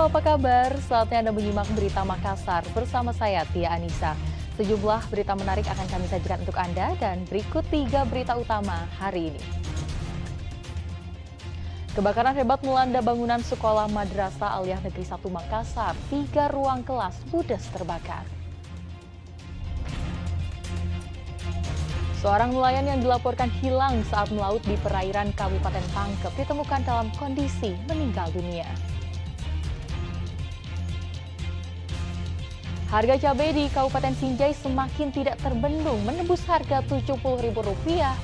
Halo, apa kabar? Saatnya Anda menyimak berita Makassar bersama saya, Tia Anissa. Sejumlah berita menarik akan kami sajikan untuk Anda dan berikut 3 berita utama hari ini. Kebakaran hebat melanda bangunan sekolah Madrasah Aliyah Negeri 1 Makassar. 3 ruang kelas ludes terbakar. Seorang nelayan yang dilaporkan hilang saat melaut di perairan Kabupaten Pangkep ditemukan dalam kondisi meninggal dunia. Harga cabai di Kabupaten Sinjai semakin tidak terbendung, menembus harga Rp70.000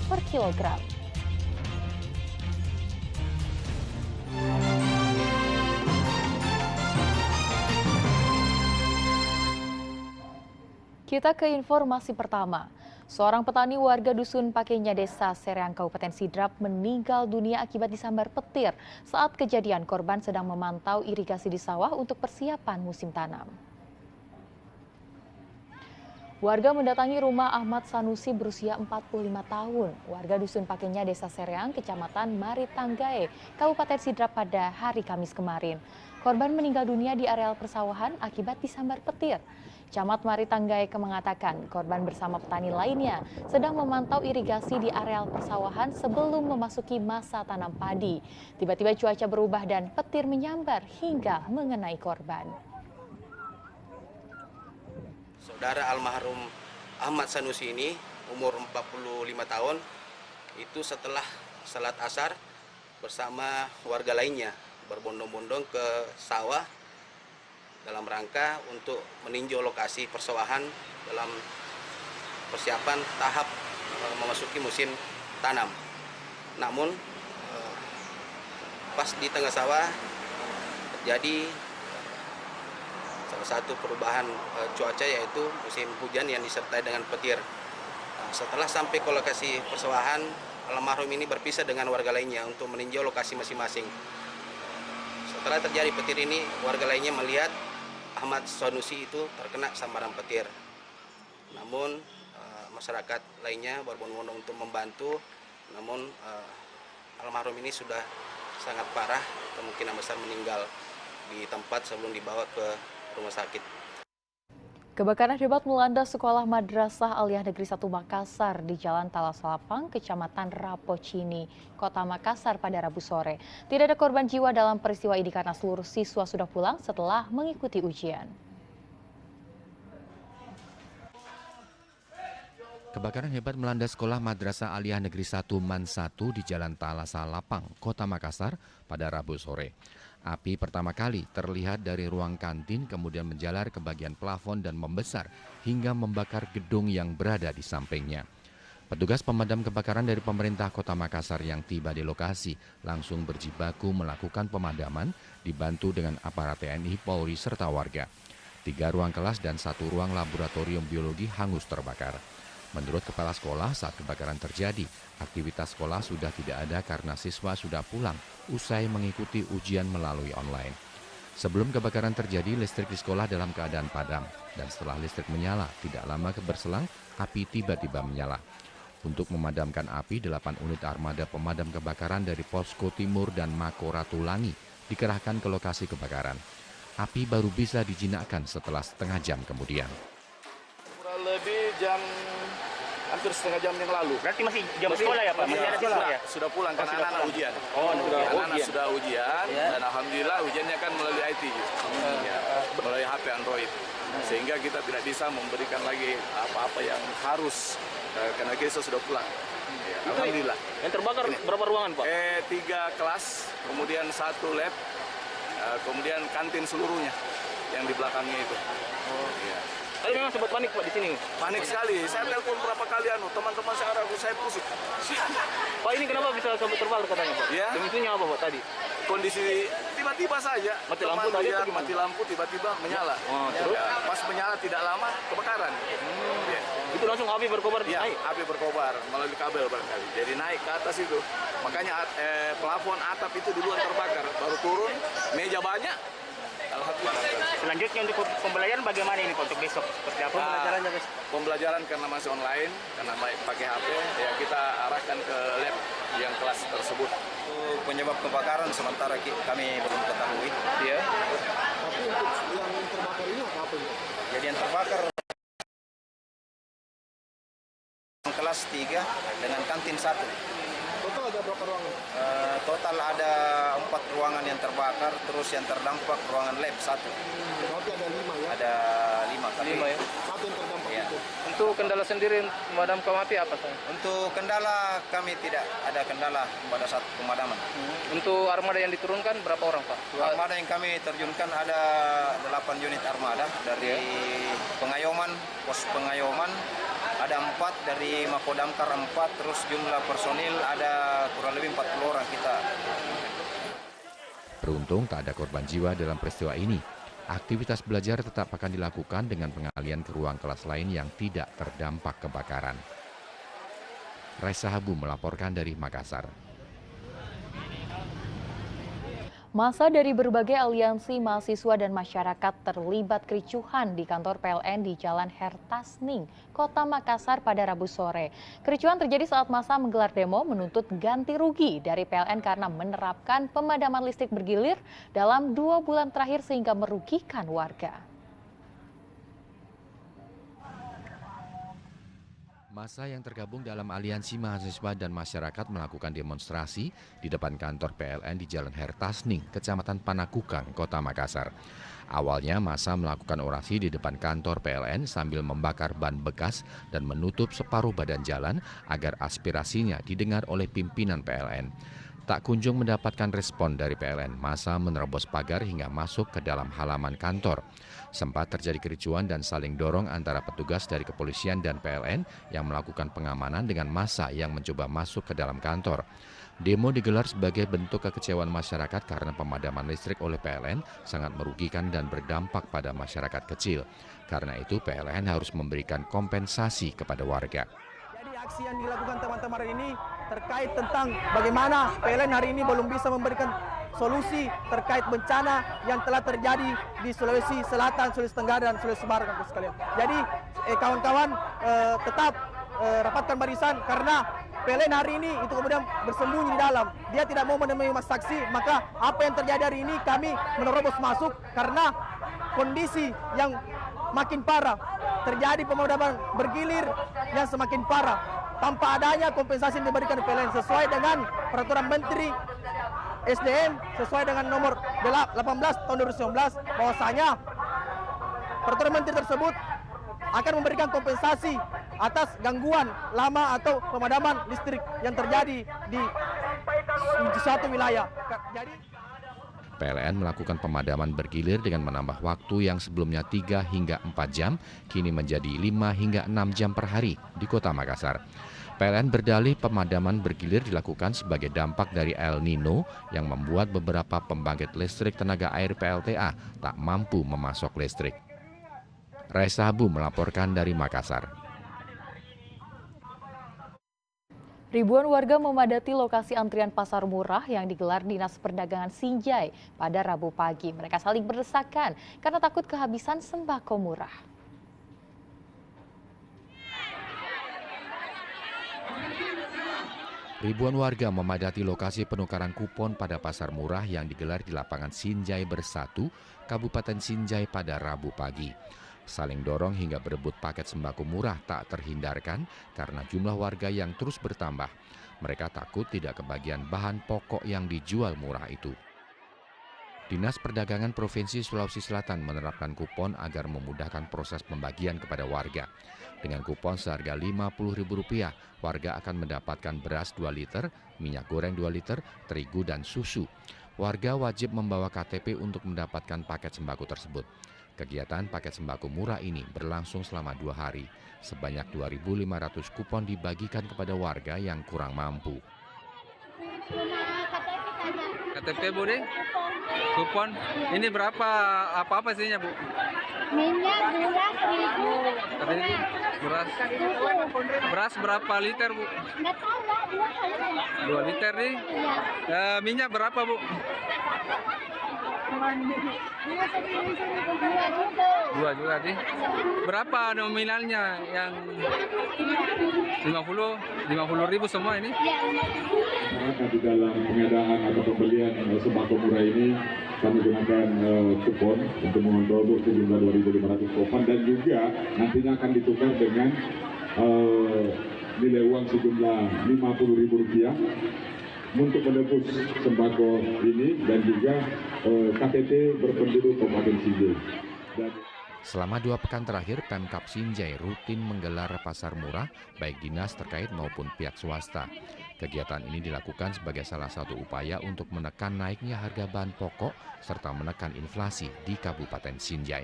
per kilogram. Kita ke informasi pertama. Seorang petani warga dusun Pakenya Desa Sereang Kabupaten Sidrap meninggal dunia akibat disambar petir saat kejadian. Korban sedang memantau irigasi di sawah untuk persiapan musim tanam. Warga mendatangi rumah Ahmad Sanusi berusia 45 tahun. Warga dusun Pakenya Desa Sereang, Kecamatan Maritanggae, Kabupaten Sidrap pada hari Kamis kemarin. Korban meninggal dunia di areal persawahan akibat disambar petir. Camat Maritanggae mengatakan korban bersama petani lainnya sedang memantau irigasi di areal persawahan sebelum memasuki masa tanam padi. Tiba-tiba cuaca berubah dan petir menyambar hingga mengenai korban. Saudara almarhum Ahmad Sanusi ini umur 45 tahun itu setelah salat asar bersama warga lainnya berbondong-bondong ke sawah dalam rangka untuk meninjau lokasi persawahan dalam persiapan tahap memasuki musim tanam. Namun pas di tengah sawah terjadi salah satu perubahan cuaca, yaitu musim hujan yang disertai dengan petir. Setelah sampai ke lokasi persawahan, almarhum ini berpisah dengan warga lainnya untuk meninjau lokasi masing-masing. Setelah terjadi petir ini, warga lainnya melihat Ahmad Sanusi itu terkena sambaran petir. Namun masyarakat lainnya berbondong-bondong untuk membantu. Namun almarhum ini sudah sangat parah, kemungkinan besar meninggal di tempat sebelum dibawa ke rumah sakit. Kebakaran hebat melanda sekolah Madrasah Aliyah Negeri 1 Makassar di Jalan Talasalapang, Kecamatan Rapocini, Kota Makassar pada Rabu sore. Tidak ada korban jiwa dalam peristiwa ini karena seluruh siswa sudah pulang setelah mengikuti ujian. Kebakaran hebat melanda sekolah Madrasah Aliyah Negeri 1 Man 1 di Jalan Talasalapang, Kota Makassar pada Rabu sore. Api pertama kali terlihat dari ruang kantin, kemudian menjalar ke bagian plafon dan membesar hingga membakar gedung yang berada di sampingnya. Petugas pemadam kebakaran dari pemerintah Kota Makassar yang tiba di lokasi langsung berjibaku melakukan pemadaman, dibantu dengan aparat TNI, Polri, serta warga. 3 ruang kelas dan 1 ruang laboratorium biologi hangus terbakar. Menurut kepala sekolah, saat kebakaran terjadi, aktivitas sekolah sudah tidak ada karena siswa sudah pulang usai mengikuti ujian melalui online. Sebelum kebakaran terjadi, listrik di sekolah dalam keadaan padam. Dan setelah listrik menyala, tidak lama berselang, api tiba-tiba menyala. Untuk memadamkan api, 8 unit armada pemadam kebakaran dari Posko Timur dan Mako Ratulangi dikerahkan ke lokasi kebakaran. Api baru bisa dijinakkan setelah setengah jam kemudian. Kurang lebih hampir setengah jam yang lalu. Berarti masih jam sekolah ya Pak? Masih ada sekolah ya? Sudah pulang karena anak-anak ujian. Oh, anak-anak sudah ujian dan alhamdulillah ujiannya kan melalui IT, melalui HP Android. Sehingga kita tidak bisa memberikan lagi apa-apa yang harus karena kita sudah pulang. Alhamdulillah. Yang terbakar berapa ruangan Pak? 3 kelas, kemudian 1 lab, kemudian kantin seluruhnya yang di belakangnya itu. Oh iya. Tapi memang sempat panik Pak di sini. Panik sekali. Saya telepon berapa kali teman-teman saya pusing. Pak, ini kenapa bisa sampai terbakar katanya Pak? Ya. Pemicunya apa Pak tadi? Kondisi tiba-tiba saja. Mati lampu tadi atau gimana? Mati lampu tiba-tiba menyala. Oh, terus? Ya, pas menyala tidak lama kebakaran. Ya. Itu langsung api berkobar Ya, naik? api berkobar melalui kabel barangkali. Jadi naik ke atas itu. Makanya plafon atap itu duluan terbakar. Baru turun, meja banyak. Alhamdulillah. Selanjutnya untuk pembelajaran bagaimana ini Pak untuk besok? Seperti apa pembelajarannya besok? Pembelajaran karena masih online, karena pakai HP, ya kita arahkan ke lab yang kelas tersebut. Penyebab kebakaran sementara kami belum ketahui. Ya. Tapi untuk yang terbakar ini apa ya? Jadi yang terbakar kelas 3 dengan kantin 1. Total ada berapa ruangan? Total ada 4 ruangan yang terbakar, terus yang terdampak ruangan lab 1. Berarti ada 5 ya? Ada 5 tapi 5 ya. Satu yang terdampak Iya. itu. Untuk kendala sendiri memadamkan api apa Pak? Untuk kendala kami tidak ada kendala pada saat pemadaman. Untuk armada yang diturunkan berapa orang Pak? Armada yang kami terjunkan ada 8 unit armada dari Pengayoman, pos Pengayoman, ada 4 dari Makodamkar 4, terus jumlah personil ada kurang lebih 40 orang kita. Beruntung tak ada korban jiwa dalam peristiwa ini. Aktivitas belajar tetap akan dilakukan dengan pengalian ke ruang kelas lain yang tidak terdampak kebakaran. Raisa Habu melaporkan dari Makassar. Masa dari berbagai aliansi mahasiswa dan masyarakat terlibat kericuhan di kantor PLN di Jalan Hertasning, Kota Makassar pada Rabu sore. Kericuhan terjadi saat masa menggelar demo menuntut ganti rugi dari PLN karena menerapkan pemadaman listrik bergilir dalam 2 bulan terakhir sehingga merugikan warga. Masa yang tergabung dalam aliansi mahasiswa dan masyarakat melakukan demonstrasi di depan kantor PLN di Jalan Hertasning, Kecamatan Panakukang, Kota Makassar. Awalnya masa melakukan orasi di depan kantor PLN sambil membakar ban bekas dan menutup separuh badan jalan agar aspirasinya didengar oleh pimpinan PLN. Tak kunjung mendapatkan respon dari PLN, masa menerobos pagar hingga masuk ke dalam halaman kantor. Sempat terjadi kericuan dan saling dorong antara petugas dari kepolisian dan PLN yang melakukan pengamanan dengan massa yang mencoba masuk ke dalam kantor. Demo digelar sebagai bentuk kekecewaan masyarakat karena pemadaman listrik oleh PLN sangat merugikan dan berdampak pada masyarakat kecil. Karena itu PLN harus memberikan kompensasi kepada warga. Jadi aksi yang dilakukan teman-teman ini terkait tentang bagaimana PLN hari ini belum bisa memberikan solusi terkait bencana yang telah terjadi di Sulawesi Selatan, Sulawesi Tenggara, dan Sulawesi Barat sekalian. Jadi kawan-kawan tetap rapatkan barisan karena PLN hari ini itu kemudian bersembunyi di dalam. Dia tidak mau menemui mas saksi, maka apa yang terjadi hari ini kami menerobos masuk karena kondisi yang makin parah. Terjadi pemadaman bergilir yang semakin parah tanpa adanya kompensasi yang diberikan PLN sesuai dengan peraturan Menteri SDM sesuai dengan nomor 18 tahun 2019 bahwasanya peraturan Menteri tersebut akan memberikan kompensasi atas gangguan lama atau pemadaman listrik yang terjadi di suatu wilayah. Jadi PLN melakukan pemadaman bergilir dengan menambah waktu yang sebelumnya 3 hingga 4 jam, kini menjadi 5 hingga 6 jam per hari di Kota Makassar. PLN berdalih pemadaman bergilir dilakukan sebagai dampak dari El Nino yang membuat beberapa pembangkit listrik tenaga air PLTA tak mampu memasok listrik. Raisa Habu melaporkan dari Makassar. Ribuan warga memadati lokasi antrian pasar murah yang digelar Dinas Perdagangan Sinjai pada Rabu pagi. Mereka saling berdesakan karena takut kehabisan sembako murah. Ribuan warga memadati lokasi penukaran kupon pada pasar murah yang digelar di lapangan Sinjai Bersatu, Kabupaten Sinjai pada Rabu pagi. Saling dorong hingga berebut paket sembako murah tak terhindarkan karena jumlah warga yang terus bertambah. Mereka takut tidak kebagian bahan pokok yang dijual murah itu. Dinas Perdagangan Provinsi Sulawesi Selatan menerapkan kupon agar memudahkan proses pembagian kepada warga. Dengan kupon seharga Rp50.000, warga akan mendapatkan beras 2 liter, minyak goreng 2 liter, terigu dan susu. Warga wajib membawa KTP untuk mendapatkan paket sembako tersebut. Kegiatan paket sembako murah ini berlangsung selama 2 hari. Sebanyak 2.500 kupon dibagikan kepada warga yang kurang mampu. KTP Bu deh? Kupon. Ini berapa? Apa isinya Bu? Minyak, beras, terigu. Beras. Beras berapa liter Bu? Nggak tahu lah, 2 kali. 2 liter nih. Iya. Minyak berapa Bu? 2 juga sih. Berapa nominalnya yang 50.000 semua ini? Di dalam pengadaan atau pembelian sembako murah ini kami gunakan kupon untuk mengontrol sejumlah 2.500 kupon dan juga nantinya akan ditukar dengan nilai uang sejumlah Rp50.000 untuk menebus sembako ini dan juga KTT berpenduduk Kabupaten Sinjai. Selama 2 pekan terakhir, Pemkab Sinjai rutin menggelar pasar murah, baik dinas terkait maupun pihak swasta. Kegiatan ini dilakukan sebagai salah satu upaya untuk menekan naiknya harga bahan pokok serta menekan inflasi di Kabupaten Sinjai.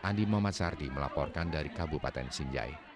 Andi Muhammad Sardi melaporkan dari Kabupaten Sinjai.